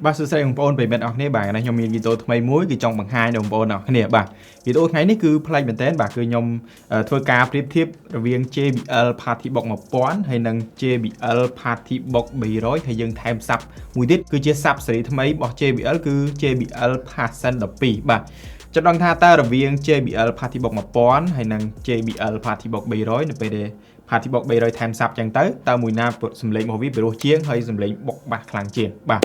បាទសួស្តីបងប្អូនប្រិយមិត្តអរគ្នាបាទខ្ញុំមានវីដេអូថ្មីមួយគឺចង់បង្ហាញដល់បងប្អូនអរគ្នាបាទវីដេអូថ្ងៃនេះគឺប្លែកមែនទែនបាទគឺខ្ញុំធ្វើការប្រៀបធៀបរវាង JBL Partybox 1000ហើយនិង JBL Partybox 300ហើយយើងថែមសាប់មួយទៀតគឺជាសាប់ស៊េរីថ្មីរបស់ JBL គឺ JBL Passion 12បាទចង់ដឹងថាតើរវាង JBL Partybox 1000ហើយនិង JBL Partybox 300នៅពេលដែល Partybox 300ថែមសាប់ចឹងទៅតើមួយណាសំឡេងរបស់វាពិរោះជាងហើយសំឡេងបុកបាសខ្លាំងជាងបាទ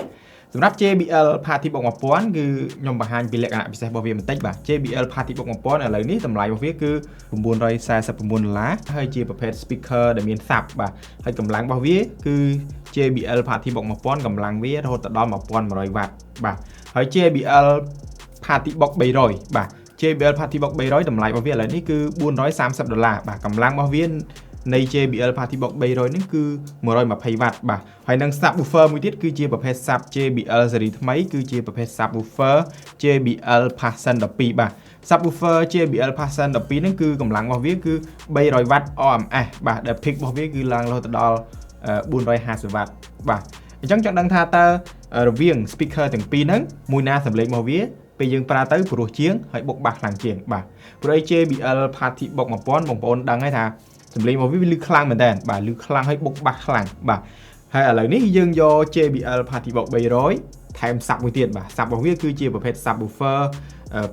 សម្រាប់ JBL Partybox 1000គឺខ្ញុំបង្ហាញពីលក្ខណៈពិសេសរបស់វាបន្តិចបាទ JBL Partybox 1000ឥឡូវនេះតម្លៃរបស់វាគឺ$949ហើយជាប្រភេទ speaker ដែលមានសាប់បាទហើយកម្លាំងរបស់វាគឺ JBL Partybox 1000កម្លាំងវារហូតដល់1100 W បាទហើយ JBL Partybox 300បាទ JBL Partybox 300តម្លៃរបស់វាឥឡូវនេះគឺ$430បាទកម្លាំងរបស់វានៃ JBL Partybox 300នេះគឺ120 W បាទហើយនឹង subwoofer មួយទៀតគឺជាប្រភេទ sub JBL ស៊េរីថ្មីគឺជាប្រភេទ subwoofer JBL Passion 12បាទ subwoofer JBL Passion 12ហ្នឹងគឺកម្លាំងរបស់វាគឺ300 W RMS បាទដែល peak របស់វាគឺឡើងរហូតដល់450 W បាទអញ្ចឹងចង់ដឹងថាតើរវាង speaker ទាំងពីរហ្នឹងមួយណាសំឡេងរបស់វាពេលយើងប្រើទៅព្រោះជាងហើយបុកបាសខ្លាំងជាងបាទព្រោះ JBL Partybox 1000បងប្អូនដឹងហើយថាសំឡេងរបស់វាលឺខ្លាំងមែនតើបាទលឺខ្លាំងហើយបុកបាសខ្លាំងបាទហើយឥឡូវនេះយើងយក JBL Partybox 300ថែមសាប់មួយទៀតបាទសាប់របស់វាគឺជាប្រភេទ subwoofer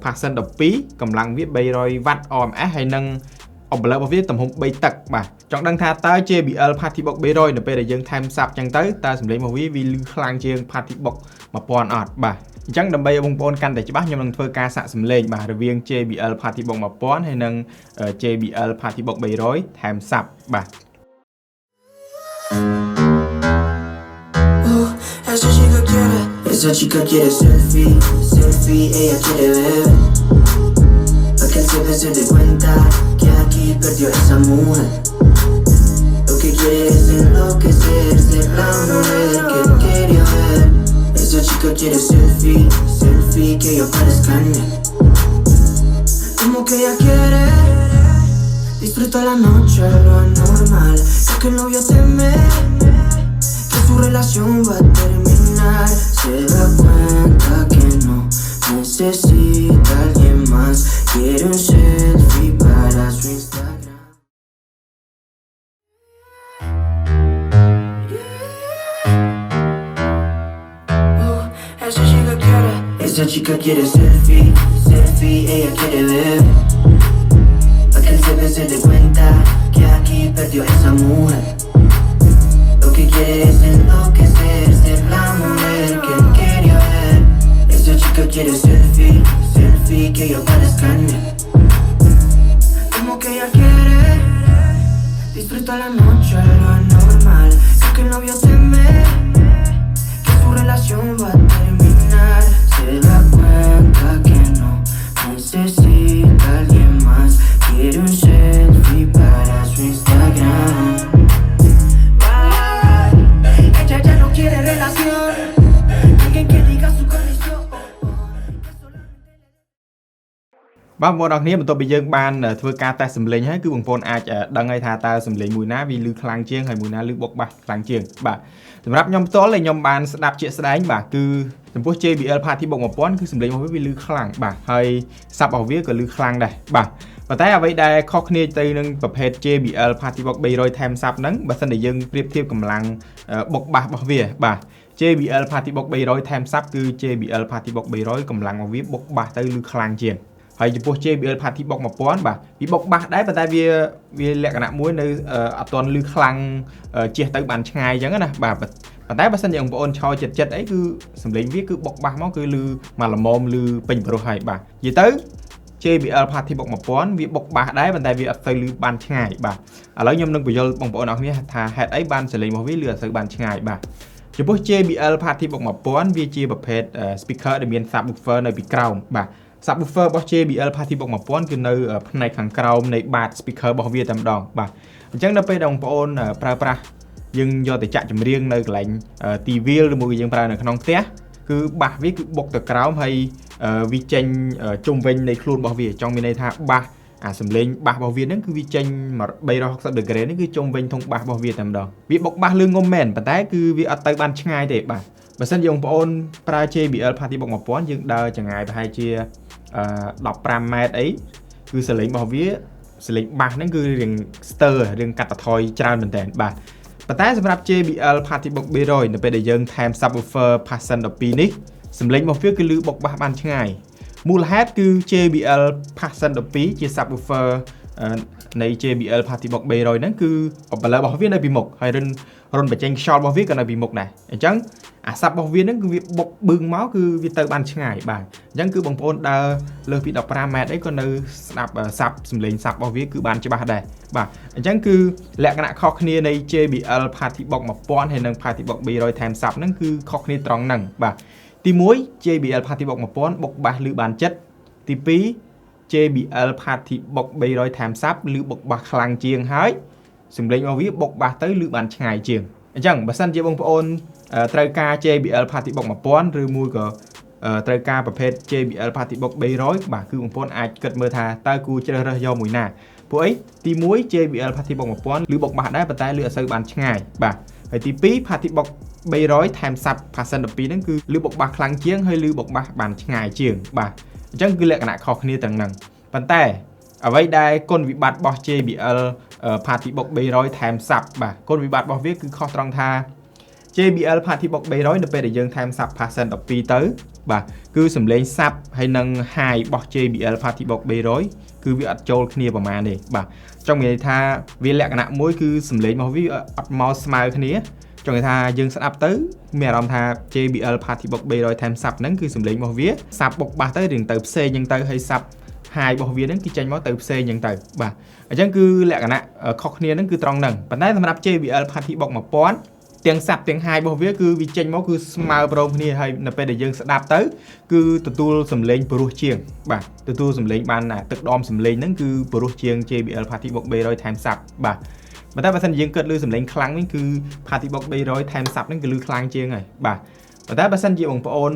Passion 12កម្លាំងវា300 W RMS ហើយនឹងអបលរបស់វាទំហំ3 ទឹកបាទចង់ដឹងថាតើ JBL Partybox 300នៅពេលដែលយើងថែមសាប់ចឹងទៅតើសំឡេងរបស់វាលឺខ្លាំងជាង Partybox 1000អត់បាទអញ្ចឹងដើម្បីឲ្យបងប្អូនកាន់តែច្បាស់ខ្ញុំនឹងធ្វើការសាកសំឡេងបាទរវាង JBL Partybox 1000ហើយនិង JBL Partybox 300ថែមសាប់បាទEsa chica quiere selfie, selfie, ella quiere ver. Pa' que el se dé cuenta que aquí perdió esa mujer. Lo que quiere es enloquecer, ser la mujer que quería ver. Esa chica quiere selfie, selfie, que yo parezca en él. Como que ella quiere disfruta la noche, lo anormal. Ya que el novio teme que su relación va a terminar. Se da cuenta que no necesita a alguien más. Quiere un selfie para su Instagram. Esa chica quiere selfie, selfie, ella quiere ver. Pa' que el se dé cuenta que aquí perdió esa mujer. Lo que quiere es enloquecer, ser la mujer que él quería ver. Esa chica quiere selfie, selfie, que yo parezca en él. Como que ella quiere disfruta la noche, lo anormal. Sé que el novio teme que su relación va a terminar. Se da cuenta que no necesita a alguien más. Quiere un selfie para su Instagram. Ella ya no quiere relación. Alguien que diga su condición. បាទបងប្អូនអរគ្នាបន្ទាប់ពីយើងបានធ្វើការតេស្តសំឡេងហើយគឺបងប្អូនអាចដឹងហើយថាតើសំឡេងមួយណាវាលឺខ្លាំងជាងហើយមួយណាលឺបុកបាសខ្លាំងជាងបាទសម្រាប់ខ្ញុំផ្ទាល់ខ្ញុំបានស្ដាប់ជាក់ស្ដែងបាទគឺចំពោះ JBL Partybox 1000គឺសំឡេងរបស់វាលឺខ្លាំងបាទហើយសាប់របស់វាក៏លឺខ្លាំងដែរបាទប៉ុន្តែអ្វីដែលខុសគ្នាទៅនឹងប្រភេទ JBL Partybox 300ថែមសាប់ហ្នឹងបើសិនតែយើងប្រៀបធៀបកម្លាំងបុកបាសរបស់វាបាទ JBL Partybox 300ថែមសាប់គឺ JBL Partybox 300កម្លាំងរបស់វាបុកបាសទៅលឺខ្លាំងជាងហើយចំពោះ JBL Partybox 1000បាទវាបុកបាសដែរប៉ុន្តែវាលក្ខណៈមួយនៅអត់ទាន់លឺខ្លាំងជះទៅបានឆ្ងាយអញ្ចឹងណាបាទប៉ុន្តែបើសិនជាបងប្អូនឆោចិត្តអីគឺសំឡេងវាគឺបុកបាសមកគឺលឺមកល្មមលឺពេញប្រុសហើយបាទនិយាយទៅ JBL Partybox 1000វាបុកបាសដែរប៉ុន្តែវាអត់ទៅលឺបានឆ្ងាយបាទឥឡូវខ្ញុំនឹងបញ្យល់បងប្អូនអរគ្នាថាហេតុអីបានសំឡេងរបស់វាលឺអត់ទៅបានឆ្ងាយបាទចំពោះ JBL Partybox 1000វាជាប្រភេទ speaker ដែលមាន subwoofer នៅពីក្រោមបាទ subwoofer របស់ JBL Partybox 1000គឺនៅផ្នែកខាងក្រោមនៃបាត speaker របស់វាតែម្ដងបាទអញ្ចឹងដល់ពេលដែលបងប្អូនប្រើប្រាស់យើងយកទៅចាក់ចម្រៀងនៅកន្លែងទីវាលឬមួយយើងប្រើនៅក្នុងផ្ទះគឺបាសវាគឺបុកទៅក្រោមហើយវាចេញជុំវិញនៃខ្លួនរបស់វាចង់មានន័យថាបាសអាសំឡេងបាសរបស់វាហ្នឹងគឺវាចេញ360ដឺក្រេនេះគឺជុំវិញធុងបាសរបស់វាតែម្ដងវាបុកបាសលឿងងំមែនប៉ុន្តែគឺវាអត់ទៅបានឆ្ងាយទេបាទ បើសិនយើងបងប្អូនប្រើ JBL Party Box 1000យើងដើរចង្ងាយប្រហែលជា15ម៉ែត្រអីគឺសលេងរបស់វាសលេងបាសហ្នឹងគឺរៀងស្ទើរឿងកាត់បន្ថយច្រើនមែនតើបាទប៉ុន្តែសម្រាប់ JBL Party Box 300នៅពេលដែលយើងថែម subwoofer Passion 12នេះសំឡេងរបស់វាគឺលឺបុកបាសបានឆ្ងាយមូលហេតុគឺ JBL Passion 12ជា subwoofer នៃ JBL Party Box 300ហ្នឹងគឺអបលើរបស់វានៅពីមុខហើយរុនបញ្ចេញខ្យល់របស់វាក៏នៅពីមុខដែរអញ្ចឹងអាសាប់របស់វាហ្នឹងគឺវាបុកបឹងមកគឺវាទៅបានឆ្ងាយបាទអញ្ចឹងគឺបងប្អូនដើរលើសពី15ម៉ែត្រអីក៏នៅស្ដាប់សាប់សំឡេងសាប់របស់វាគឺបានច្បាស់ដែរបាទអញ្ចឹងគឺលក្ខណៈខុសគ្នានៃ JBL Party Box 1000ហើយនិង Party Box 300ថែមសាប់ហ្នឹងគឺខុសគ្នាត្រង់ហ្នឹងបាទទី1 JBL Party Box 1000បុកបាសឮបានចិត្តទី2 JBL Party Box 300ថែមសាប់ឮបុកបាសខ្លាំងជាងហើយសំឡេងរបស់វាបុកបាសទៅឮបានឆ្ងាយជាងអញ្ចឹងបើសិនជាបងប្អូនត្រូវការ JBL Party Box 1000ឬមួយក៏ត្រូវការប្រភេទ JBL Party Box 300បាទគឺបងប្អូនអាចគិតមើលថាតើគួរជ្រើសរើសយកមួយណាព្រោះអីទី1 JBL Party Box 1000ឬបុកបាសដែរប៉ុន្តែឮអត់សូវបានឆ្ងាយបាទហើយទី2 Party Box 300ថែមសាប់ Passion 12ហ្នឹងគឺឮបុកបាសខ្លាំងជាងហើយឮបុកបាសបានឆ្ងាយជាងបាទអញ្ចឹងគឺលក្ខណៈខុសគ្នាទាំងហ្នឹងប៉ុន្តែអ្វីដែលគុណវិបត្តិរបស់ JBL Party Box 300ថែមសាប់បាទគុណវិបត្តិរបស់វាគឺខុសត្រង់ថា JBL Party Box 300នៅពេលដែលយើងថែមសាប់ Passion 12ទៅបាទគឺសំឡេងសាប់ហើយនឹង high របស់ JBL Party Box 300គឺវាអត់ចូលគ្នាប្រហែលទេបាទចង់និយាយថាវាលក្ខណៈមួយគឺសំឡេងរបស់វាអត់មកស្មើគ្នាចង់និយាយថាយើងស្ដាប់ទៅមានអារម្មណ៍ថា JBL Party Box 300ថែមសាប់ហ្នឹងគឺសំឡេងរបស់វាសាប់បុកបាសទៅរៀងទៅផ្សេងអញ្ចឹងទៅហើយសាប់ high របស់វាហ្នឹងគឺចេញមកទៅផ្សេងអញ្ចឹងទៅបាទអញ្ចឹងគឺលក្ខណៈខុសគ្នាហ្នឹងគឺត្រង់ហ្នឹងប៉ុន្តែសម្រាប់ JBL Party Box 1000ទាំងសាប់ទាំង high របស់វាគឺវាចេញមកគឺស្មើព្រមគ្នាហើយនៅពេលដែលយើងស្ដាប់ទៅគឺទទួលសំឡេងព្រោះជាងបាទទទួលសំឡេងបានទឹកដមសំឡេងហ្នឹងគឺព្រោះជាង JBL Party Box 300ថែមសាប់បាទប៉ុន្តែបើសិនយើងគិតលើសំឡេងខ្លាំងវិញគឺ Party Box 300ថែមសាប់ហ្នឹងគឺលឺខ្លាំងជាងហើយបាទប៉ុន្តែបើសិនជាបងប្អូន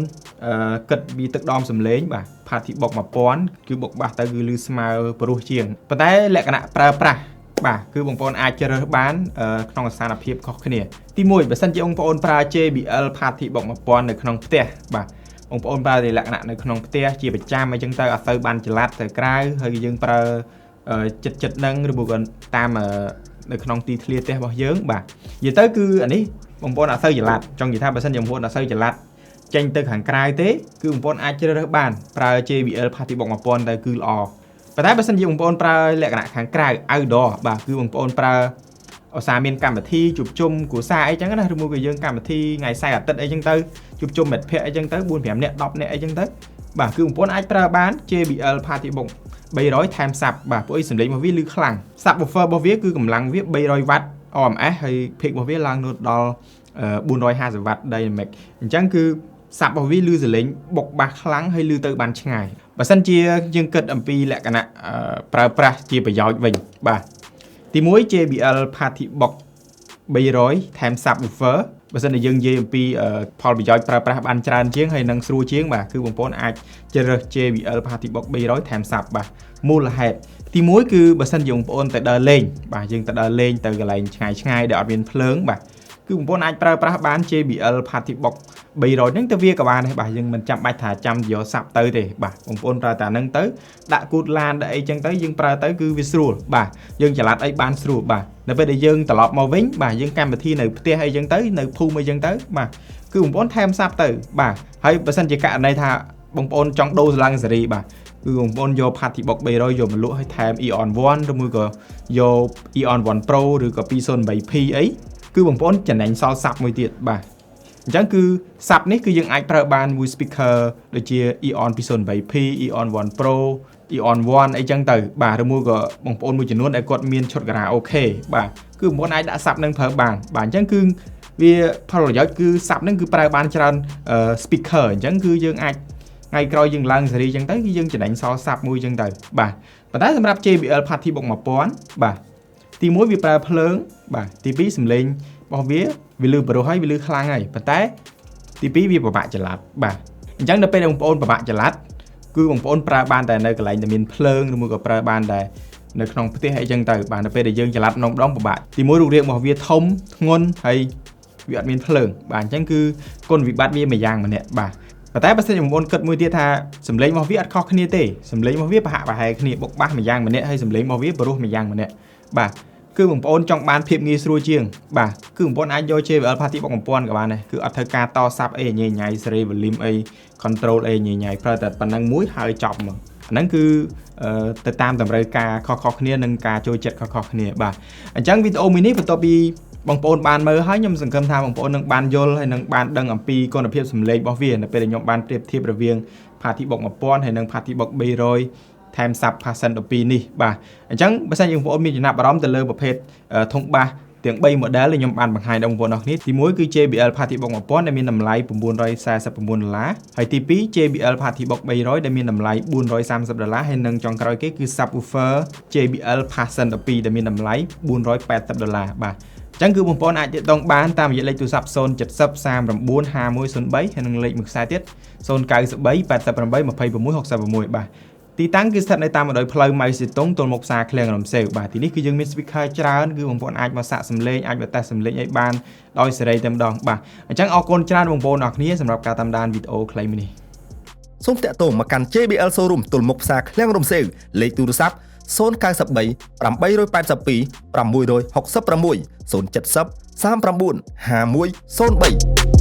គិតពីទឹកដមសំឡេងបាទ Party Box 1000គឺបុកបាសទៅគឺលឺស្មើព្រោះជាងប៉ុន្តែលក្ខណៈប្រើប្រាស់បាទគឺបងប្អូនអាចជ្រើសរើសបានក្នុងស្ថានភាពខុសគ្នាទី1បើសិនជាបងប្អូនប្រើ JBL Party Box 1000នៅក្នុងផ្ទះបាទបងប្អូនប្រើលក្ខណៈនៅក្នុងផ្ទះជាប្រចាំអញ្ចឹងទៅអត់ទៅបានចល័តទៅក្រៅហើយយើងប្រើចិត្តនឹងឬមួយក៏តាមនៅក្នុងទីធ្លាផ្ទះរបស់យើងបាទនិយាយទៅគឺអានេះបងប្អូនអត់សូវចល័តចង់និយាយថាបើសិនជាបងប្អូនអត់សូវចល័តចេញទៅខាងក្រៅទេគឺបងប្អូនអាចជ្រើសរើសបានប្រើ JBL Party Box 1000ទៅគឺល្អប៉ុន្តែបើសិនជាបងប្អូនប្រើលក្ខណៈខាងក្រៅ outdoor បាទគឺបងប្អូនប្រើឧស្សាហ៍មានកម្មវិធីជួបជុំគ្រួសារអីចឹងណាឬមួយក៏យើងកម្មវិធីថ្ងៃសៅរ៍អាទិត្យអីចឹងទៅជួបជុំមិត្តភ័ក្តិអីចឹងទៅ 4-5 នាក់ 10 នាក់អីចឹងទៅបាទគឺបងប្អូនអាចប្រើបាន JBL Party Box 300ថែមសាប់បាទព្រោះអីសំឡេងរបស់វាលឺខ្លាំង subwoofer របស់វាគឺកម្លាំងវា300 W RMS ហើយ peak របស់វាឡើងដល់450 W Dynamic អញ្ចឹងគឺសាប់របស់វាលឺសលេងបុកបាសខ្លាំងហើយលឺទៅបានឆ្ងាយបើសិនជាយើងគិតអំពីលក្ខណៈប្រើប្រាស់ជាប្រយោជន៍វិញបាទទី1 JBL Party Box 300ថែម subwoofer បើសិនជាយើងនិយាយអំពីផលប្រយោជន៍ប្រើប្រាស់បានច្រើនជាងហើយនឹងស្រួលជាងបាទគឺបងប្អូនអាចជ្រើសរើស JBL Party Box 300ថែមសាប់បាទមូលហេតុទី1គឺបើសិនជាបងប្អូនទៅដើរលេងបាទយើងទៅដើរលេងទៅកន្លែងឆ្ងាយដែលអត់មានភ្លើងបាទគឺបងប្អូនអាចប្រើប្រាស់បាន JBL Party Box 300ហ្នឹងទៅវាក៏បានដែរបាទយើងមិនចាំបាច់ថាចាំយកសាប់ទៅទេបាទបងប្អូនប្រើតែហ្នឹងទៅដាក់គូតឡានដាក់អីចឹងទៅយើងប្រើទៅគឺវាស្រួលបាទយើងចល័តអីបានស្រួលបាទនៅពេលដែលយើងត្រឡប់មកវិញបាទយើងកម្មវិធីនៅផ្ទះអីចឹងទៅនៅភូមិអីចឹងទៅបាទគឺបងប្អូនថែមសាប់ទៅបាទហើយបើសិនជាករណីថាបងប្អូនចង់ដូរស្រឡាំងសេរីបាទគឺបងប្អូនយក Party Box 300យកមកលក់ឲ្យថែម Eon 1ឬមួយក៏យក Eon 1 Pro ឬក៏ 208P អីគឺបងប្អូនចំណេញសល់សាប់មួយទៀតបាទអញ្ចឹងគឺសាប់នេះគឺយើងអាចប្រើបានមួយ speaker ដូចជា Eon 208P Eon 1 Pro Eon 1អីចឹងទៅបាទឬមួយក៏បងប្អូនមួយចំនួនដែលគាត់មានឈុតការ៉ាអូខេបាទគឺបងប្អូនអាចដាក់សាប់នឹងប្រើបានបាទអញ្ចឹងគឺវាផលប្រយោជន៍គឺសាប់នឹងគឺប្រើបានច្រើន speaker អញ្ចឹងគឺយើងអាចថ្ងៃក្រោយយើងឡើងសេរីអញ្ចឹងទៅគឺយើងចំណេញសល់សាប់មួយអញ្ចឹងទៅបាទប៉ុន្តែសម្រាប់ JBL Party Box 1000បាទទី1វាប្រើភ្លើងបាទទី2សំឡេងរបស់វាលឺប្រុសហើយវាលឺខ្លាំងហើយប៉ុន្តែទី2វាពិបាកចល័តបាទអញ្ចឹងនៅពេលដែលបងប្អូនពិបាកចល័តគឺបងប្អូនប្រើបានតែនៅកន្លែងដែលមានភ្លើងឬមួយក៏ប្រើបានតែនៅក្នុងផ្ទះអីចឹងទៅបាទនៅពេលដែលយើងចល័តម្ដងពិបាកទី1រូបរាងរបស់វាធំធ្ងន់ហើយ វាអត់មានភ្លើងបាទអញ្ចឹងគឺគុណវិបត្តិវាមួយយ៉ាងម្នាក់បាទប៉ុន្តែបើសិនជាបងប្អូនគិតមួយទៀតថាសម្លេងរបស់វាអត់ខុសគ្នាទេសម្លេងរបស់វាប្រហាក់ប្រហែលគ្នាបុកបាសម្យ៉ាងម្នាក់ហើយសម្លេងរបស់វាបរិសុទ្ធម្យ៉ាងម្នាក់បាទគឺបងប្អូនចង់បានភាពងាយស្រួលជាងបាទគឺបងប្អូនអាចយក JBL Party Box 1000ក៏បានដែរគឺអត់ត្រូវការតសាប់អីញ៉ៃញ៉ៃសេរី volume អី control អីញ៉ៃញ៉ៃប្រើតែប៉ុណ្្នឹងមួយហើយចប់ហ្មងអាហ្នឹងគឺទៅតាមតម្រូវការខុសៗគ្នានិងការចូលចិត្តខុសៗគ្នាបាទអញ្ចឹងវីដេអូមួយនេះបន្ទាប់ពីបងប្អូនបានមើលហើយខ្ញុំសង្ឃឹមថាបងប្អូននឹងបានយល់ហើយនឹងបានដឹងអំពីគុណភាពសំឡេងរបស់វានៅពេលដែលខ្ញុំបានប្រៀបធៀបរវាង Party Box 1000ហើយនិង Party Box 300 ថែម Sub Passion 12នេះបាទអញ្ចឹងបើសិនជាបងប្អូនមានចំណាប់អារម្មណ៍ទៅលើប្រភេទធុងបាសទាំង3 model ដែលខ្ញុំបានបង្ហាញដល់បងប្អូនអរគ្នាទី1គឺ JBL Party Box 1000ដែលមានតម្លៃ$949ហើយទី2 JBL Party Box 300ដែលមានតម្លៃ$430ហើយនិងចុងក្រោយគេគឺ Subwoofer JBL Passion 12ដែលមានតម្លៃ$480បាទអញ្ចឹងគឺបងប្អូនអាចទាក់ទងបានតាមរយៈលេខទូរស័ព្ទ070 39 5103ហើយនិងលេខមួយខ្សែទៀត093 88 26 66បាទទីតាំងគឺស្ថិតនៅតាមបណ្ដោយផ្លូវម៉ៅស៊ីតុងទល់មុខផ្សារឃ្លាំងរំសេវបាទទីនេះគឺយើងមាន speaker ច្រើនគឺបងប្អូនអាចមកសាកសំឡេងអាចមកតេស្តសំឡេងឲ្យបានដោយសេរីតែម្ដងបាទអញ្ចឹងអរគុណច្រើនបងប្អូនអរគ្នាសម្រាប់ការតាមដានវីដេអូខ្លីមួយនេះសូមតាក់ទងមកកាន់ JBL Showroom ទល់មុខផ្សារឃ្លាំងរំសេវលេខទូរស័ព្ទ093 882 666 070 39 5103